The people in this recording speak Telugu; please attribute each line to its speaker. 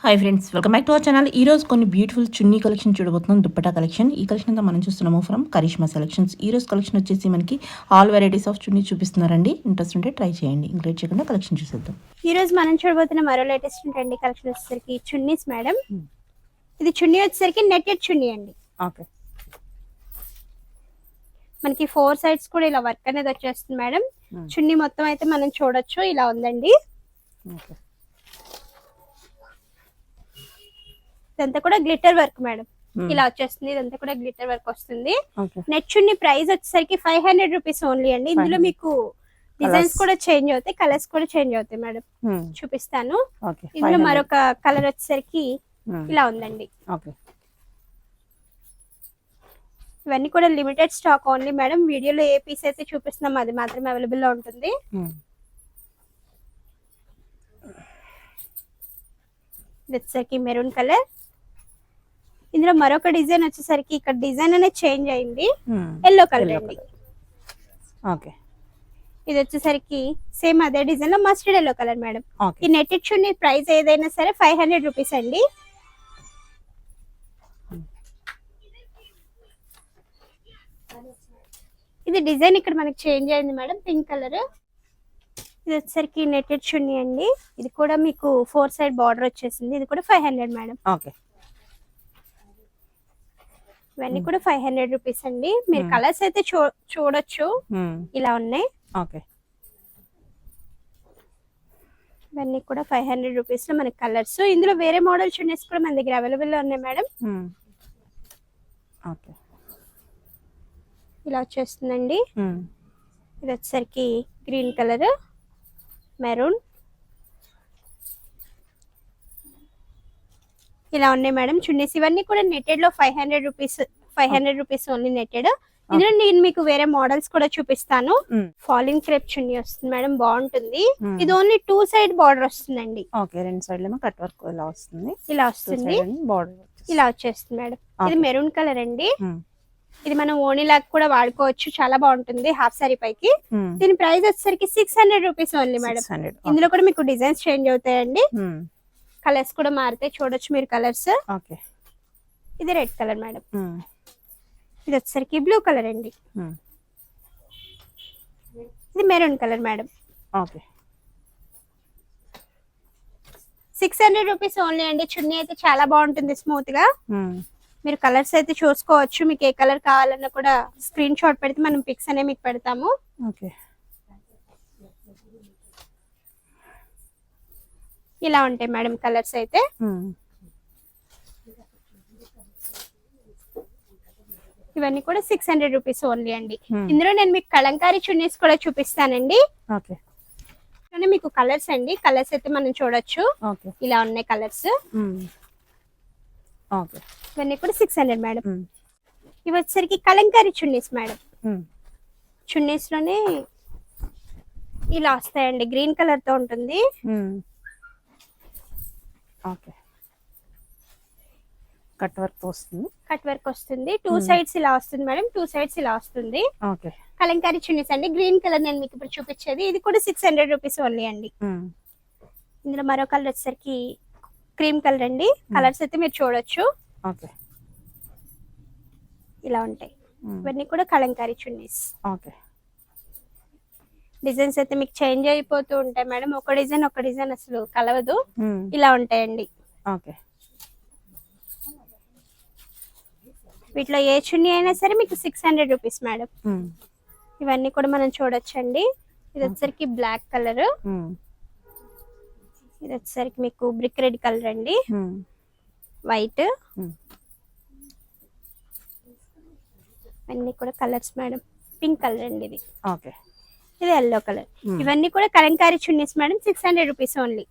Speaker 1: Hi friends, welcome back to our channel. ఈ రోజు కొన్ని బ్యూటిఫుల్ చున్నీ కలెక్షన్ చూడబోతున్నాం. దుప్పటా కలెక్షన్. ఈ కలెక్షన్ అంతా మనం చూస్తున్నాము ఫ్రమ్ కరిష్మా సెలెక్షన్స్. ఈ రోజు కలెక్షన్ వచ్చేసి మనకి ఆల్ వెరైటీస్ ఆఫ్ చున్నీ చూపిస్తున్నారండి. ఇంట్రెస్ట్ ఉంటే ట్రై చేయండి. ఇంక్లూడ్ చేయకుండా కలెక్షన్ చూసేద్దాం.
Speaker 2: ఈ రోజు మనం చూడబోతున్న మరో లేటెస్ట్ ట్రెండీ కలెక్షన్ వచ్చేసరికి చున్నీస్ మేడం. ఇది చున్నీ వచ్చేసరికి నెట్టెడ్ చున్నీ అండి.
Speaker 1: ఓకే,
Speaker 2: మనకి 4 సైడ్స్ కూడా ఇలా వర్క్ అనేది వచ్చేస్తుంది మేడం. చున్నీ మొత్తం అయితే మనం చూడొచ్చు, ఇలా ఉందండి. ఇదంతా కూడా గ్లిటర్ వర్క్ మేడం. ఇలా వచ్చేస్తుంది, ఇదంతా కూడా గ్లిటర్ వర్క్ వస్తుంది. నెట్ చున్నీ ప్రైస్ వచ్చేసరికి 500 రూపీస్ ఓన్లీ అండి. ఇందులో మీకు డిజైన్స్ కూడా చేంజ్ అవుతాయి, కలర్స్ కూడా చేంజ్ అవుతాయి మేడం. చూపిస్తాను. ఇందులో మరొక కలర్ వచ్చేసరికి ఇలా ఉందండి. ఇవన్నీ కూడా లిమిటెడ్ స్టాక్ ఓన్లీ మేడం. వీడియోలో ఏ పీస్ అయితే చూపిస్తున్నాం అది మాత్రమే అవైలబుల్ లో ఉంటుంది. వచ్చేసరికి మెరూన్ కలర్. ఇందులో మరొక డిజైన్ వచ్చేసరికి ఇక్కడ డిజైన్ అనేది చేంజ్ అయింది, ఎల్లో కలర్ అండి.
Speaker 1: ఓకే,
Speaker 2: ఇది వచ్చేసరికి సేమ్ అదే డిజైన్ లో మస్టర్డ్ ఎల్లో కలర్ మేడం. ఈ నెట్టెడ్ చున్నీ ప్రైస్ ఏదైనా సరే 500 రూపీస్ అండి. ఇది డిజైన్ ఇక్కడ మనకి చేంజ్ అయింది మేడం, పింక్ కలర్. ఇది వచ్చేసరికి నెట్టెడ్ చున్నీ అండి. ఇది కూడా మీకు 4 సైడ్ బార్డర్ వచ్చేసింది. ఇది కూడా 500 మేడం.
Speaker 1: ఓకే,
Speaker 2: ఇవన్నీ కూడా 500 రూపీస్ అండి. మీరు కలర్స్ అయితే చూడొచ్చు, ఇలా ఉన్నాయి.
Speaker 1: ఓకే,
Speaker 2: ఇవన్నీ కూడా 500 రూపీస్ లో మనకి కలర్స్. ఇందులో వేరే మోడల్ చున్నీస్ కూడా మన దగ్గర అవైలబుల్ లో ఉన్నాయి మేడం.
Speaker 1: ఓకే,
Speaker 2: ఇలా వచ్చేస్తుందండి. ఇది వచ్చేసరికి గ్రీన్ కలర్, మెరూన్, ఇలా ఉన్నాయి మేడం చున్నీస్. ఇవన్నీ కూడా నెట్టెడ్ లో 500 రూపీస్ ఓన్లీ నెట్టెడ్. ఇందులో నేను మీకు వేరే మోడల్స్ కూడా చూపిస్తాను. ఫాలింగ్ క్రేప్ చున్నీ వస్తుంది మేడం, బాగుంటుంది. ఇది ఓన్లీ 2 సైడ్ బార్డర్ వస్తుందండి.
Speaker 1: ఓకే, 2 సైడ్లేమో కట్ వర్క్ ఇలా వస్తుంది.
Speaker 2: ఇలా వస్తుంది, ఇలా వచ్చేస్తుంది మేడం. ఇది మెరూన్ కలర్ అండి. ఇది మనం ఓణి లాగా కూడా వాడుకోవచ్చు, చాలా బాగుంటుంది హాఫ్ సారీ పైకి. దీని ప్రైస్ వచ్చేసరికి 600 రూపీస్ ఓన్లీ మేడం. ఇందులో కూడా మీకు డిజైన్స్ చేంజ్ అవుతాయండి, కలర్స్ కూడా మారుతాయి, చూడొచ్చు మీరు కలర్స్. ఇది రెడ్ కలర్ మేడం. ఇది వచ్చేసరికి బ్లూ కలర్ అండి. ఇది maroon colour madam. 600 rupees only అండి. చున్నీ అయితే చాలా బాగుంటుంది, స్మూత్ గా. మీరు కలర్స్ అయితే చూసుకోవచ్చు. మీకు ఏ కలర్ కావాలన్నా కూడా స్క్రీన్ షాట్ పెడితే మనం పిక్స్ అనేవి మీకు పెడతాము. ఇలా ఉంటాయి మేడం కలర్స్ అయితే. ఇవన్నీ కూడా 600 రూపీస్ ఓన్లీ అండి. ఇందులో నేను మీకు కలంకారీ చున్నీస్ కూడా చూపిస్తానండి. మీకు కలర్స్ అండి, కలర్స్ అయితే మనం చూడొచ్చు, ఇలా ఉన్నాయి కలర్స్. ఇవన్నీ కూడా 600 మేడం. ఇవి వచ్చేసరికి కలంకారీ చున్నీస్ మేడం. చున్నీస్ లోనే ఇలా వస్తాయండి, గ్రీన్ కలర్ తో ఉంటుంది.
Speaker 1: కట్ వర్క్ వస్తుంది,
Speaker 2: కట్ వర్క్ వస్తుంది. 2 సైడ్స్ ఇలా వస్తుంది మేడం, 2 సైడ్స్ ఇలా వస్తుంది. కలంకారీ చున్నీస్ అండి. గ్రీన్ కలర్ నేను మీకు ఇప్పుడు చూపించేది. ఇది కూడా 600 రూపీస్ ఓన్లీ అండి. ఇందులో మరో కలర్ వచ్చేసరికి క్రీమ్ కలర్ అండి. కలర్స్ అయితే మీరు చూడొచ్చు, ఇలా ఉంటాయి. ఇవన్నీ కూడా కలంకారీ చున్నీస్. డిజైన్స్ అయితే మీకు చేంజ్ అయిపోతూ ఉంటాయి మేడం. ఒక డిజైన్ అసలు కలవదు, ఇలా ఉంటాయండి. వీటిలో ఏ చున్నీ అయినా సరే మీకు 600 రూపీస్ మేడం. ఇవన్నీ కూడా మనం చూడొచ్చండి. ఇది వచ్చేసరికి బ్లాక్ కలర్. ఇది వచ్చేసరికి మీకు బ్రిక్ రెడ్ కలర్ అండి, వైట్. అన్ని కూడా కలర్స్ మేడం. పింక్ కలర్ అండి ఇది. ఇది ఎల్లో కలర్. ఇవన్నీ కూడా Kalamkari chunnis madam, 600 rupees only.